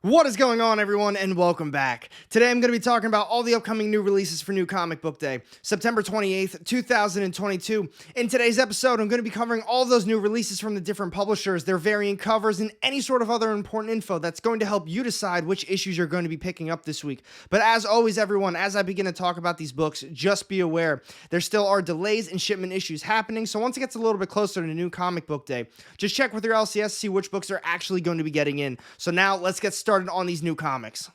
What is going on, everyone, and welcome back. Today I'm going to be talking about all the upcoming new releases for New Comic Book Day, September 28th, 2022. In today's episode, I'm going to be covering all of those new releases from the different publishers, their variant covers, and any sort of other important info that's going to help you decide which issues you're going to be picking up this week. But as always, everyone, as I begin to talk about these books, just be aware, there still are delays and shipment issues happening, so once it gets a little bit closer to New Comic Book Day, just check with your LCS to see which books are actually going to be getting in. So now, let's get started on these new comics.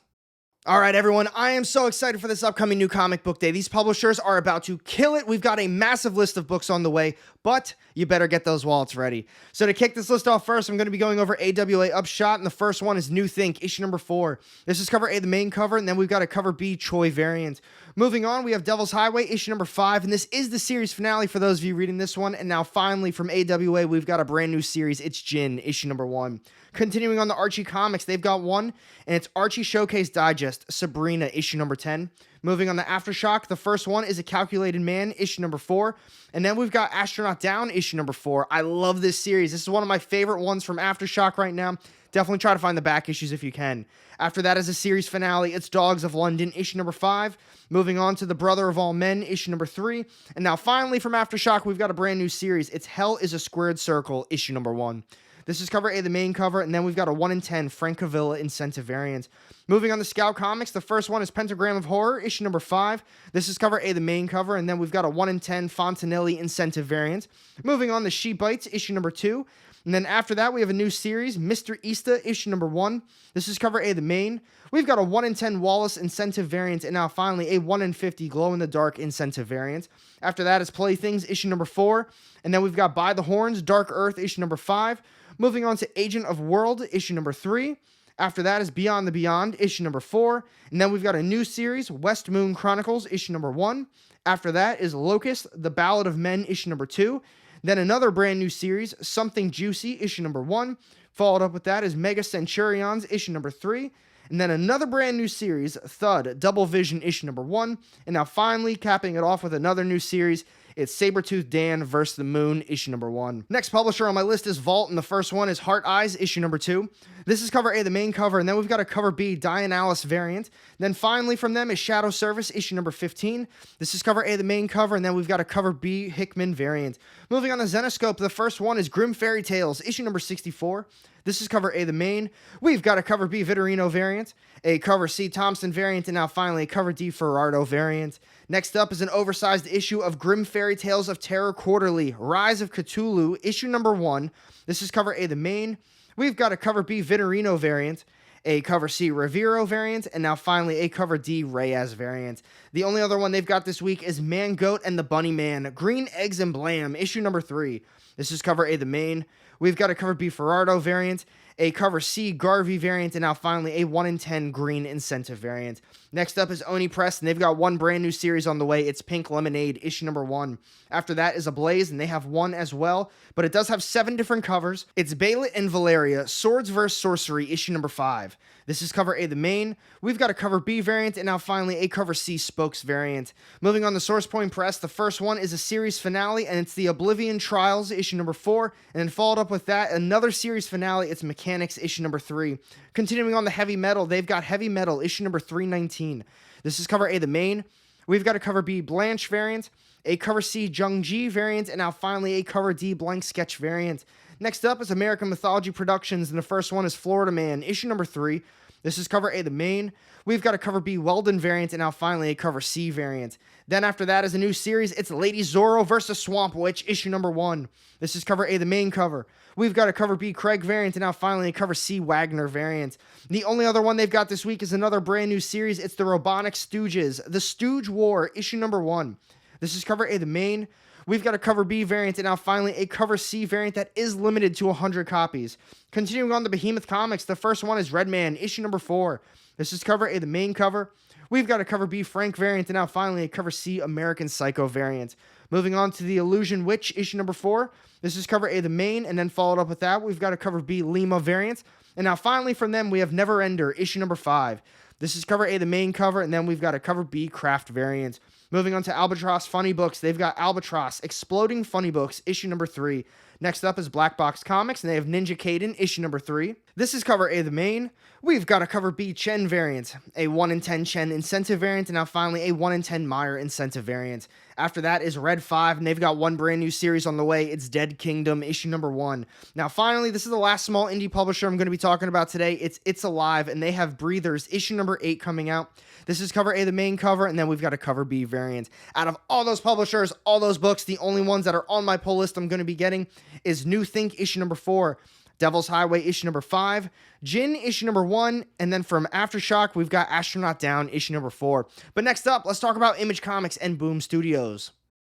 Alright everyone, I am so excited for this upcoming New Comic Book Day. These publishers are about to kill it. We've got a massive list of books on the way, but you better get those wallets ready. So to kick this list off first, I'm going to be going over AWA Upshot, and the first one is New Think, issue number 4. This is cover A, the main cover, and then we've got a cover B, Choi variant. Moving on, we have Devil's Highway, issue number 5, and this is the series finale for those of you reading this one, and now finally from AWA, we've got a brand new series. It's Jin, issue number 1. Continuing on the Archie comics, they've got one, and it's Archie Showcase Digest, Sabrina, issue number 10. Moving on to Aftershock, the first one is A Calculated Man, issue number 4. And then we've got Astronaut Down, issue number 4. I love this series. This is one of my favorite ones from Aftershock right now. Definitely try to find the back issues if you can. After that is a series finale. It's Dogs of London, issue number 5. Moving on to The Brother of All Men, issue number 3. And now finally from Aftershock, we've got a brand new series. It's Hell is a Squared Circle, issue number 1. This is cover A, the main cover, and then we've got a 1 in 10 Frank Cavilla incentive variant. Moving on to Scout Comics, the first one is Pentagram of Horror, issue number 5. This is cover A, the main cover, and then we've got a 1 in 10 Fontanelli incentive variant. Moving on to She Bites, issue number 2. And then after that, we have a new series, Mr. Easta, issue number 1. This is cover A, the main. We've got a 1 in 10 Wallace incentive variant, and now finally a 1 in 50 Glow in the Dark incentive variant. After that is Playthings, issue number 4. And then we've got By the Horns, Dark Earth, issue number 5. Moving on to Agent of World, issue number 3. After that is Beyond the Beyond, issue number 4. And then we've got a new series, West Moon Chronicles, issue number 1. After that is Locust, The Ballad of Men, issue number 2. Then another brand new series, Something Juicy, issue number 1. Followed up with that is Mega Centurions, issue number 3. And then another brand new series, Thud, Double Vision, issue number 1. And now finally, capping it off with another new series, it's Sabretooth Dan vs. the Moon, issue number 1. Next publisher on my list is Vault, and the first one is Heart Eyes, issue number 2. This is cover A, the main cover, and then we've got a cover B, Dianalis variant. Then finally from them is Shadow Service, issue number 15. This is cover A, the main cover, and then we've got a cover B, Hickman variant. Moving on to Zenoscope, the first one is Grim Fairy Tales, issue number 64. This is cover A, the main. We've got a cover B, Vitorino variant, a cover C, Thompson variant, and now finally a cover D, Ferrardo variant. Next up is an oversized issue of Grim Fairy Tales of Terror Quarterly, Rise of Cthulhu, issue number 1. This is cover A, the main. We've got a cover B, Vitorino variant, a cover C, Rivero variant, and now finally a cover D, Reyes variant. The only other one they've got this week is Man Goat and the Bunny Man, Green Eggs and Blam, issue number 3. This is cover A, the main. We've got a cover B, Ferrardo variant, a cover C, Garvey variant, and now finally a 1 in 10 green incentive variant. Next up is Oni Press, and they've got one brand new series on the way. It's Pink Lemonade, issue number 1. After that is Ablaze, and they have one as well, but it does have 7 different covers. It's Bailet and Valeria, Swords vs. Sorcery, issue number 5. This is cover A, the main. We've got a cover B variant, and now finally a cover C, Spokes variant. Moving on to Source Point Press, the first one is a series finale, and it's the Oblivion Trials, issue number 4, and then followed up with that, another series finale, it's Mechanics, issue number 3. Continuing on the Heavy Metal, they've got Heavy Metal, issue number 319. This is cover A, the main. We've got a cover B, Blanche variant, a cover C, Jung-Ji variant, and now finally a cover D, Blank Sketch variant. Next up is American Mythology Productions, and the first one is Florida Man, issue number 3. This is cover A, the main. We've got a cover B, Weldon variant, and now finally a cover C variant. Then after that is a new series. It's Lady Zorro vs. Swamp Witch, issue number 1. This is cover A, the main cover. We've got a cover B, Craig variant, and now finally a cover C, Wagner variant. The only other one they've got this week is another brand new series. It's the Robonic Stooges, The Stooge War, issue number 1. This is cover A, the main. We've got a cover B variant, and now finally a cover C variant that is limited to 100 copies. Continuing on to Behemoth Comics, the first one is Red Man, issue number 4. This is cover A, the main cover. We've got a cover B, Frank variant, and now finally a cover C, American Psycho variant. Moving on to the Illusion Witch, issue number 4. This is cover A, the main, and then followed up with that, we've got a cover B, Lima variant. And now finally from them, we have Never Ender, issue number 5. This is cover A, the main cover, and then we've got a cover B, Craft variant. Moving on to Albatross Funny Books, they've got Albatross Exploding Funny Books, issue number 3. Next up is Black Box Comics, and they have Ninja Kaiden, issue number 3. This is cover A, the main. We've got a cover B Chen variant, a 1 in 10 Chen incentive variant, and now finally a 1 in 10 Meyer incentive variant. After that is Red 5, and they've got one brand new series on the way. It's Dead Kingdom, issue number 1. Now finally, this is the last small indie publisher I'm going to be talking about today. It's Alive, and they have Breathers, issue number 8 coming out. This is cover A, the main cover, and then we've got a cover B variant. Out of all those publishers, all those books, the only ones that are on my pull list I'm going to be getting is New Think, issue number 4. Devil's Highway, issue number 5, Jin, issue number 1, and then from Aftershock, we've got Astronaut Down, issue number 4. But next up, let's talk about Image Comics and Boom Studios.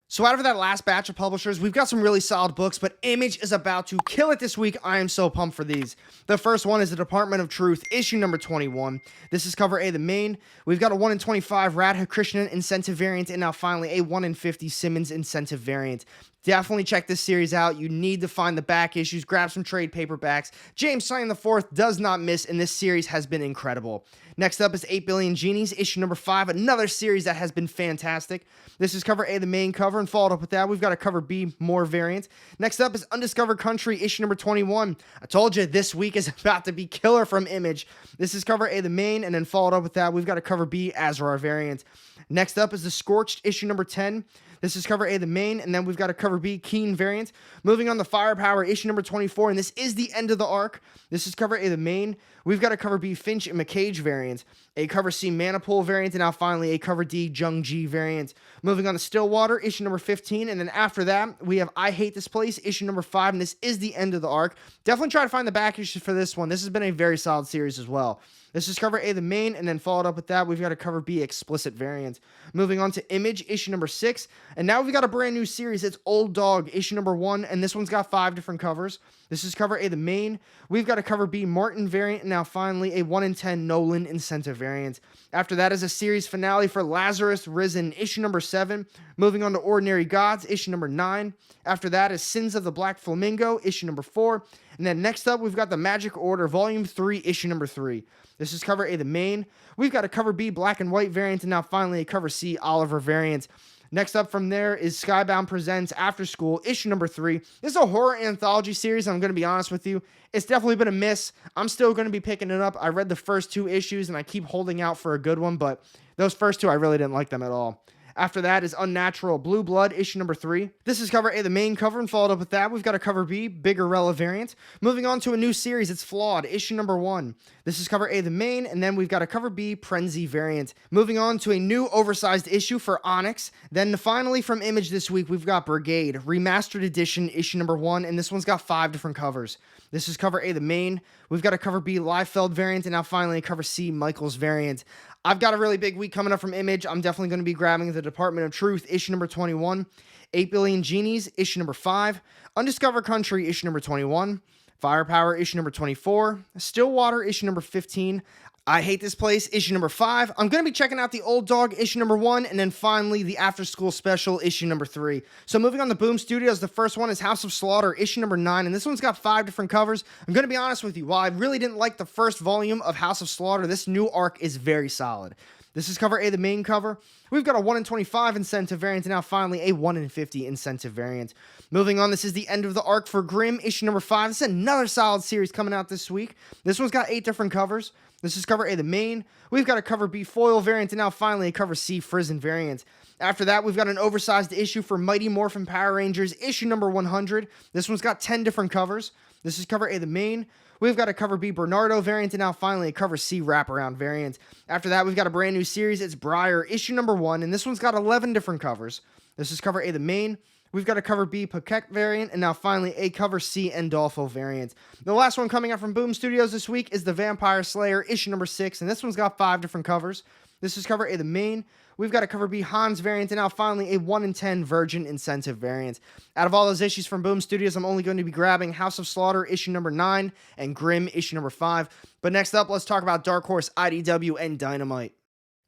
So out of that last batch of publishers, we've got some really solid books, but Image is about to kill it this week. I am so pumped for these. The first one is The Department of Truth, issue number 21. This is cover A, the main. We've got a 1 in 25 Radha Krishnan incentive variant, and now finally a 1 in 50 Simmons incentive variant. Definitely check this series out. You need to find the back issues, grab some trade paperbacks. James Simon IV does not miss, and this series has been incredible. Next up is 8 Billion Genies, issue number 5, another series that has been fantastic. This is cover A, the main cover, and followed up with that, we've got a cover B, more variant. Next up is Undiscovered Country, issue number 21. I told you this week is about to be killer from Image. This is cover A, the main, and then followed up with that, we've got a cover B, Azrar variant. Next up is The Scorched, issue number 10. This is cover A, the main, and then we've got a cover B, Keen variant. Moving on to Firepower, issue number 24, and this is the end of the arc. This is cover A, the main. We've got a cover B, Finch and McCage variant, a cover C, Manipool variant, and now finally a cover D, Jung Ji variant. Moving on to Stillwater, issue number 15, and then after that, we have I Hate This Place, issue number 5, and this is the end of the arc. Definitely try to find the back issues for this one. This has been a very solid series as well. This is cover A, the main, and then followed up with that, we've got a cover B, Explicit variant. Moving on to Image, issue number 6, and now we've got a brand new series. It's Old Dog, issue number 1, and this one's got 5 different covers. This is cover A, the main. We've got a cover B, Martin variant, and now finally a 1 in 10 Nolan incentive variant. After that is a series finale for Lazarus Risen, issue number 7. Moving on to Ordinary Gods, issue number 9. After that is Sins of the Black Flamingo, issue number 4. And then next up, we've got The Magic Order, volume 3, issue number 3. This is cover A, the main. We've got a cover B, Black and White variant, and now finally a cover C, Oliver variant. Next up from there is Skybound Presents After School, issue number 3. This is a horror anthology series, I'm going to be honest with you. It's definitely been a miss. I'm still going to be picking it up. I read the first 2 issues, and I keep holding out for a good one, but those first 2, I really didn't like them at all. After that is Unnatural Blue Blood, issue number 3. This is cover A, the main cover, and followed up with that, we've got a cover B, Biggerella variant. Moving on to a new series, it's Flawed, issue number 1. This is cover A, the main, and then we've got a cover B, Prenzy variant. Moving on to a new oversized issue for Onyx. Then finally from Image this week, we've got Brigade, Remastered Edition, issue number 1, and this one's got 5 different covers. This is cover A, the main. We've got a cover B, Liefeld variant, and now finally a cover C, Michaels variant. I've got a really big week coming up from Image. I'm definitely going to be grabbing The Department of Truth, issue number 21. 8 Billion Genies, issue number 5. Undiscovered Country, issue number 21. Firepower, issue number 24. Stillwater, issue number 15. I Hate This Place, issue number 5. I'm going to be checking out the Old Dog, issue number 1, and then finally the After School Special, issue number 3. So moving on to Boom Studios, the first one is House of Slaughter, issue number 9, and this one's got 5 different covers. I'm going to be honest with you, while I really didn't like the first volume of House of Slaughter, this new arc is very solid. This is cover A, the main cover. We've got a 1 in 25 incentive variant, and now finally a 1 in 50 incentive variant. Moving on, this is the end of the arc for Grimm, issue number 5. This is another solid series coming out this week. This one's got 8 different covers. This is cover A, the main. We've got a cover B, Foil variant, and now finally a cover C, Frizzen variant. After that, we've got an oversized issue for Mighty Morphin Power Rangers, issue number 100. This one's got 10 different covers. This is cover A, the main. We've got a cover B, Bernardo variant, and now finally a cover C, Wraparound variant. After that, we've got a brand new series. It's Briar, issue number 1, and this one's got 11 different covers. This is cover A, the main. We've got a cover B, Paquette variant, and now finally a cover C, Endolfo variant. The last one coming out from Boom Studios this week is The Vampire Slayer, issue number 6, and this one's got 5 different covers. This is cover A, the main. We've got a cover B, Hans variant, and now finally a 1 in 10 Virgin incentive variant. Out of all those issues from Boom Studios, I'm only going to be grabbing House of Slaughter, issue number 9, and Grimm, issue number 5. But next up, let's talk about Dark Horse, IDW, and Dynamite.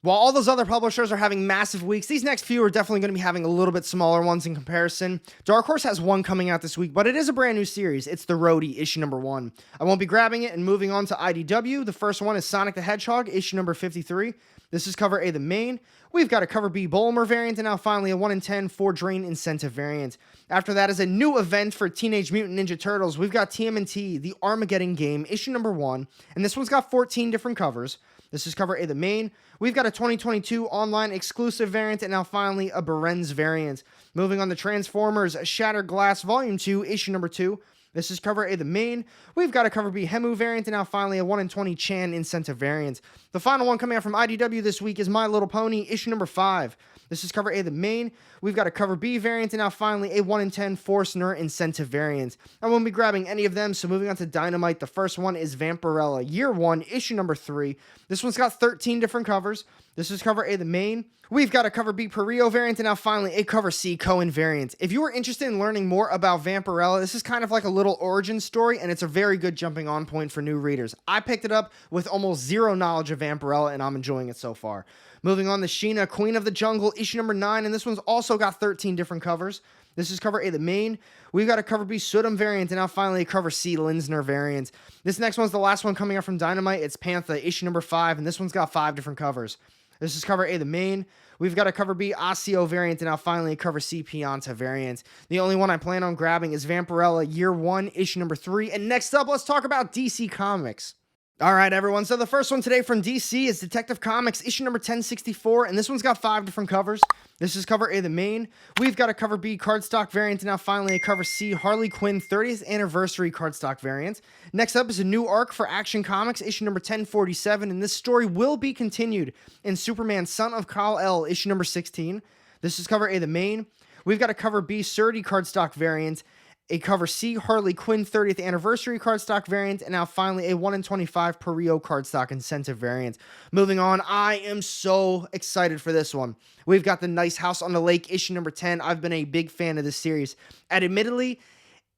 While all those other publishers are having massive weeks, these next few are definitely going to be having a little bit smaller ones in comparison. Dark Horse has one coming out this week, but it is a brand new series. It's The Roadie, issue number 1. I won't be grabbing it and moving on to IDW. The first one is Sonic the Hedgehog, issue number 53. This is cover A, the main. we've got a cover B Bulmer variant, and now finally a 1 in 10 4 Drain Incentive variant. After that is a new event for Teenage Mutant Ninja Turtles. We've got TMNT, The Armageddon Game, issue number 1, and this one's got 14 different covers. This is cover A, the main. We've got a 2022 online exclusive variant, and now finally a Berens variant. Moving on to Transformers Shattered Glass Volume 2, issue number 2. This is cover A, the main. We've got a cover B Hemu variant, and now finally a 1 in 20 Chan incentive variant. The final one coming out from IDW this week is My Little Pony, issue number 5. This is cover A, the main. We've got a cover B variant, and now finally a 1 in 10 Forstner incentive variant. I won't be grabbing any of them, so moving on to Dynamite. The first one is Vampirella, year 1, issue number 3. This one's got 13 different covers. This is cover A, the main. We've got a cover B Perio variant, and now finally a cover C Cohen variant. If you are interested in learning more about Vampirella, this is kind of like a little origin story, and it's a very good jumping on point for new readers. I picked it up with almost zero knowledge of Vampirella, and I'm enjoying it so far. Moving on to Sheena, Queen of the Jungle, issue number 9, and this one's also got 13 different covers. This is cover A, the main. We've got a cover B Sudam variant, and now finally a cover C Linsner variant. This next one's the last one coming out from Dynamite. It's Panther, issue number 5, and this one's got 5 different covers. This is cover A, the main. We've got a cover B Osseo variant, and now finally a cover C Pianta variant. The only one I plan on grabbing is Vampirella, year 1, issue number 3. And next up, let's talk about DC Comics. All right, everyone. So the first one today from DC is Detective Comics, issue number 1064, and this one's got 5 different covers. This is cover A, the main. We've got a cover B cardstock variant, and now finally a cover C Harley Quinn 30th anniversary cardstock variant. Next up is a new arc for Action Comics, issue number 1047, and this story will be continued in Superman Son of Kal-El, issue number 16. This is cover A, the main. We've got a cover B Surdy cardstock variant, a cover C Harley Quinn 30th anniversary cardstock variant, and now finally a 1 in 25 Perio cardstock incentive variant. Moving on, I am so excited for this one. We've got the Nice House on the Lake, issue number 10. I've been a big fan of this series. And admittedly,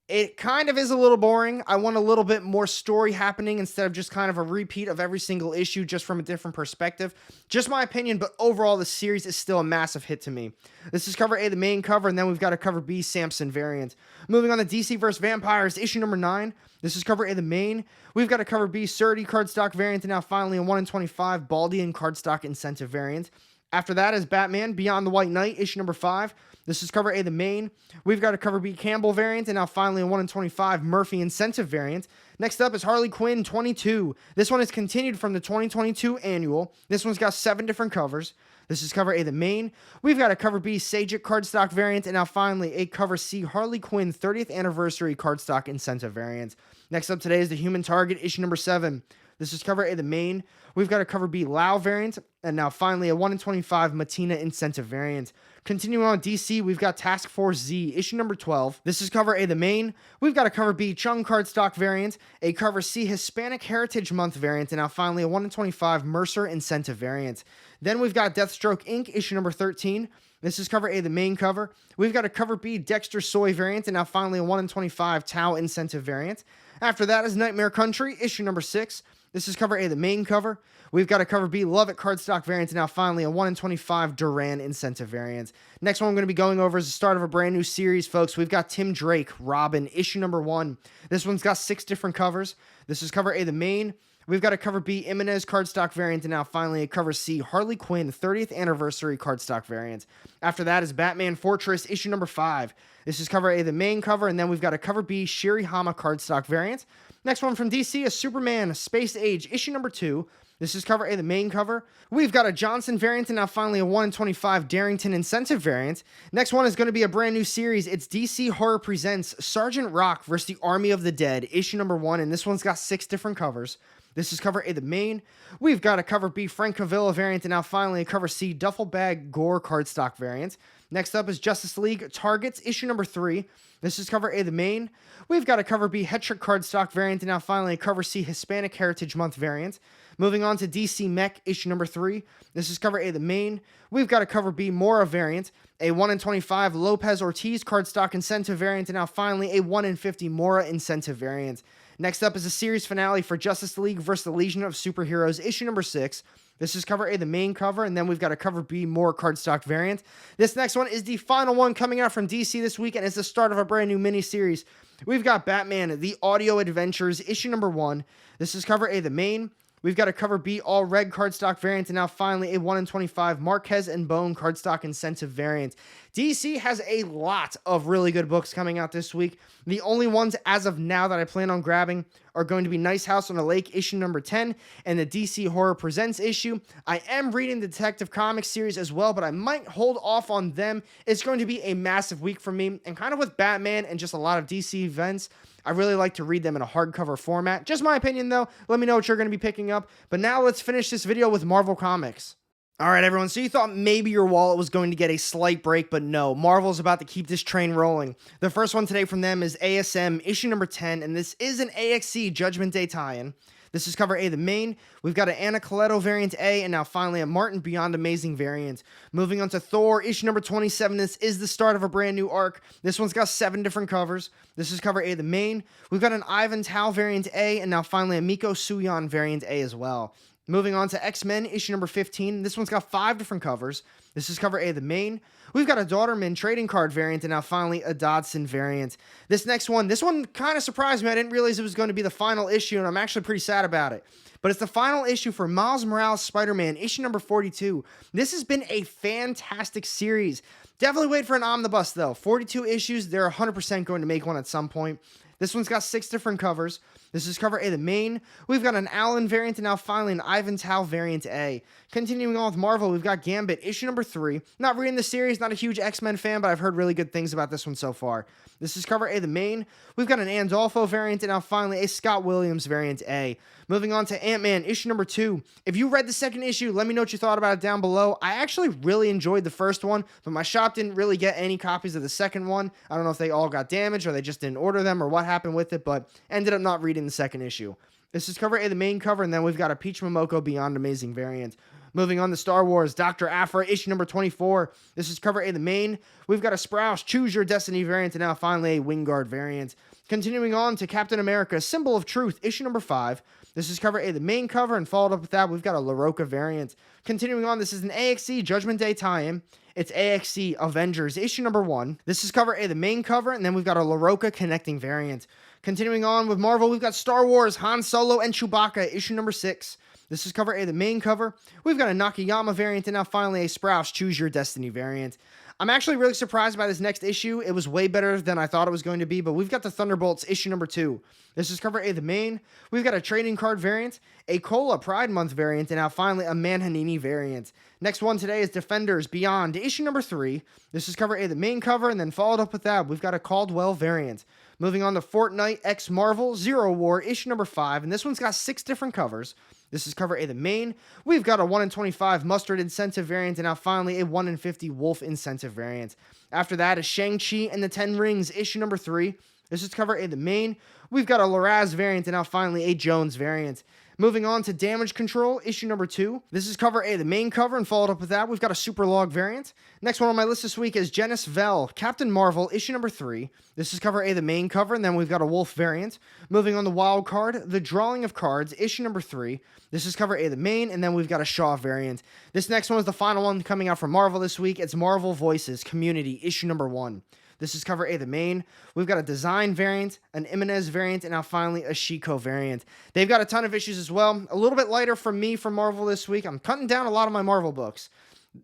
it kind of is a little boring. I want a little bit more story happening instead of just kind of a repeat of every single issue just from a different perspective. Just my opinion, but overall the series is still a massive hit to me. This is cover A, the main cover, and then we've got a cover B Samson variant. Moving on to DC vs. Vampires, issue number 9. This is cover A, the main. We've got a cover B Surdy cardstock variant, and now finally a 1 in 25 Baldian cardstock incentive variant. After that is Batman Beyond the White Knight, issue number 5. This is cover A, the main. We've got a cover B Campbell variant, and now finally a 1 in 25 Murphy incentive variant. Next up is Harley Quinn 22. This one is continued from the 2022 annual. This one's got 7 different covers. This is cover A, the main. We've got a cover B Sajic cardstock variant, and now finally a cover C Harley Quinn 30th anniversary cardstock incentive variant. Next up today is the Human Target, issue number 7. This is cover A, the main. We've got a cover B Lau variant, and now finally a 1 in 25 Matina incentive variant. Continuing on DC, we've got Task Force Z, issue number 12. This is cover A, the main. We've got a cover B Chung cardstock variant, a cover C Hispanic Heritage Month variant, and now finally a 1 in 25 Mercer incentive variant. Then we've got Deathstroke Inc., issue number 13. This is cover A, the main cover. We've got a cover B Dexter Soy variant, and now finally a 1 in 25 Tau incentive variant. After that is Nightmare Country, issue number 6. This is cover A, the main cover. We've got a cover B Love It cardstock variant, and now finally a 1 in 25 Duran incentive variant. Next one I'm going to be going over is the start of a brand new series, folks. We've got Tim Drake, Robin, issue number 1. This one's got 6 different covers. This is cover A, the main. We've got a cover B Jimenez cardstock variant, and now finally a cover C Harley Quinn 30th anniversary cardstock variant. After that is Batman Fortress, issue number 5. This is cover A, the main cover, and then we've got a cover B Shirihama cardstock variant. Next one from DC is Superman Space Age, issue number 2. This is cover A, the main cover. We've got a Johnson variant, and now finally a 1 in 25 Darrington incentive variant. Next one is going to be a brand new series. It's DC Horror Presents Sergeant Rock vs. the Army of the Dead, issue number 1, and this one's got 6 different covers. This is cover A, the main. We've got a cover B Frank Cavilla variant, and now finally a cover C Duffel Bag Gore cardstock variant. Next up is Justice League Targets, issue number 3. This is cover A, the main. We've got a cover B Hetrick cardstock variant, and now finally a cover C Hispanic Heritage Month variant. Moving on to DC Mech, issue number 3. This is cover A, the main. We've got a cover B Mora variant, a 1 in 25 Lopez Ortiz cardstock incentive variant, and now finally a 1 in 50 Mora incentive variant. Next up is a series finale for Justice League vs. the Legion of Superheroes, issue number 6. This is cover A, the main cover, and then we've got a cover B More cardstock variant. This next one is the final one coming out from DC this week, and it's the start of a brand new miniseries. We've got Batman, The Audio Adventures, issue number 1. This is cover A, the main. We've got a cover B all red cardstock variant, and now finally a 1 in 25 Marquez and Bone cardstock incentive variant. DC has a lot of really good books coming out this week. The only ones as of now that I plan on grabbing are going to be Nice House on the Lake issue number 10 and the DC Horror Presents issue. I am reading the Detective Comics series as well, but I might hold off on them. It's going to be a massive week for me, and kind of with Batman and just a lot of DC events, I really like to read them in a hardcover format. Just my opinion though. Let me know what you're going to be picking up. But now let's finish this video with Marvel Comics. Alright everyone, so you thought maybe your wallet was going to get a slight break, but no, Marvel's about to keep this train rolling. The first one today from them is ASM issue number 10, and this is an AXE Judgment Day tie-in. This is cover A, the main. We've got an Anna Coletto variant A, and now finally a Martin Beyond Amazing variant. Moving on to Thor, issue number 27. This is the start of a brand new arc. This one's got 7 different covers. This is cover A, the main. We've got an Ivan Tao variant A, and now finally a Miko Suyon variant A as well. Moving on to X-Men, issue number 15. This one's got 5 different covers. This is cover A, the main. We've got a Daughterman trading card variant, and now finally a Dodson variant. This one kind of surprised me. I didn't realize it was going to be the final issue, and I'm actually pretty sad about it. But it's the final issue for Miles Morales Spider-Man, issue number 42. This has been a fantastic series. Definitely wait for an omnibus, though. 42 issues. They're 100% going to make one at some point. This one's got 6 different covers. This is cover A, the main. We've got an Allen variant, and now finally an Ivan Tao variant A. Continuing on with Marvel, we've got Gambit, issue number 3. Not reading the series, not a huge X-Men fan, but I've heard really good things about this one so far. This is cover A, the main. We've got an Andolfo variant, and now finally a Scott Williams variant A. Moving on to Ant-Man, issue number 2. If you read the second issue, let me know what you thought about it down below. I actually really enjoyed the first one, but my shop didn't really get any copies of the second one. I don't know if they all got damaged or they just didn't order them or what happened with it, but ended up not reading the second issue. This is cover A, the main cover, and then we've got a Peach Momoko Beyond Amazing variant. Moving on to Star Wars, Dr. Aphra, issue number 24. This is cover A, the main. We've got a Sprouse Choose Your Destiny variant, and now finally a Wingard variant. Continuing on to Captain America, Symbol of Truth, issue number 5. This is cover A, the main cover, and followed up with that, we've got a LaRocca variant. Continuing on, this is an AXE Judgment Day tie-in. It's AXE Avengers, issue number 1. This is cover A, the main cover, and then we've got a LaRocca connecting variant. Continuing on with Marvel, we've got Star Wars, Han Solo, and Chewbacca, issue number 6. This is cover A, the main cover. We've got a Nakayama variant, and now finally a Sprouse Choose Your Destiny variant. I'm actually really surprised by this next issue. It was way better than I thought it was going to be, but we've got the Thunderbolts, issue number 2. This is cover A, the main. We've got a trading card variant, a Cola Pride Month variant, and now finally a Manhanini variant. Next one today is Defenders Beyond, issue number 3. This is cover A, the main cover, and then followed up with that, we've got a Caldwell variant. Moving on to Fortnite x Marvel Zero War, issue number 5, and this one's got 6 different covers. This is cover A, the main. We've got a 1 in 25 Mustard incentive variant, and now finally a 1 in 50 Wolf incentive variant. After that is Shang-Chi and the 10 Rings, issue number 3. This is cover A, the main. We've got a Laraz variant, and now finally a Jones variant. Moving on to Damage Control, issue number 2. This is cover A, the main cover, and followed up with that, we've got a Super Log variant. Next one on my list this week is Janice Vell, Captain Marvel, issue number 3. This is cover A, the main cover, and then we've got a Wolf variant. Moving on to Wild Card, The Drawing of Cards, issue number 3. This is cover A, the main, and then we've got a Shaw variant. This next one is the final one coming out from Marvel this week. It's Marvel Voices, Community, issue number 1. This is cover A, the main. We've got a Design variant, an Imenez variant, and now finally a Shiko variant. They've got a ton of issues as well. A little bit lighter from me from Marvel this week. I'm cutting down a lot of my Marvel books.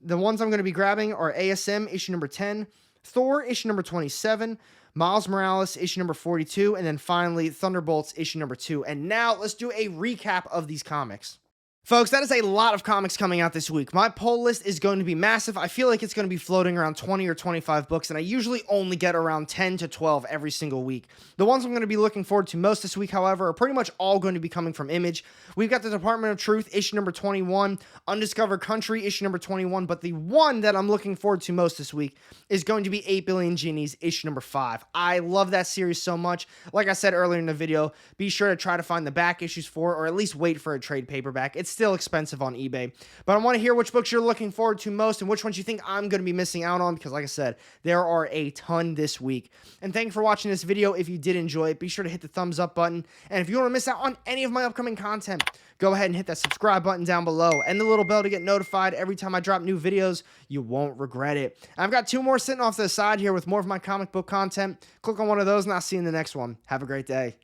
The ones I'm going to be grabbing are ASM, issue number 10, Thor, issue number 27, Miles Morales, issue number 42, and then finally Thunderbolts, issue number 2. And now let's do a recap of these comics. Folks, that is a lot of comics coming out this week. My poll list is going to be massive. I feel like it's going to be floating around 20 or 25 books, and I usually only get around 10 to 12 every single week. The ones I'm going to be looking forward to most this week, however, are pretty much all going to be coming from Image. We've got the Department of Truth, issue number 21, Undiscovered Country, issue number 21, but the one that I'm looking forward to most this week is going to be 8 Billion Genies, issue number 5. I love that series so much. Like I said earlier in the video, be sure to try to find the back issues for, or at least wait for a trade paperback. It's still expensive on eBay, but I want to hear which books you're looking forward to most and which ones you think I'm going to be missing out on, because like I said, there are a ton this week. And thank you for watching this video. If you did enjoy it, be sure to hit the thumbs up button, and if you don't want to miss out on any of my upcoming content, go ahead and hit that subscribe button down below and the little bell to get notified every time I drop new videos. You won't regret it. I've got 2 more sitting off to the side here with more of my comic book content. Click on one of those and I'll see you in the next one. Have a great day.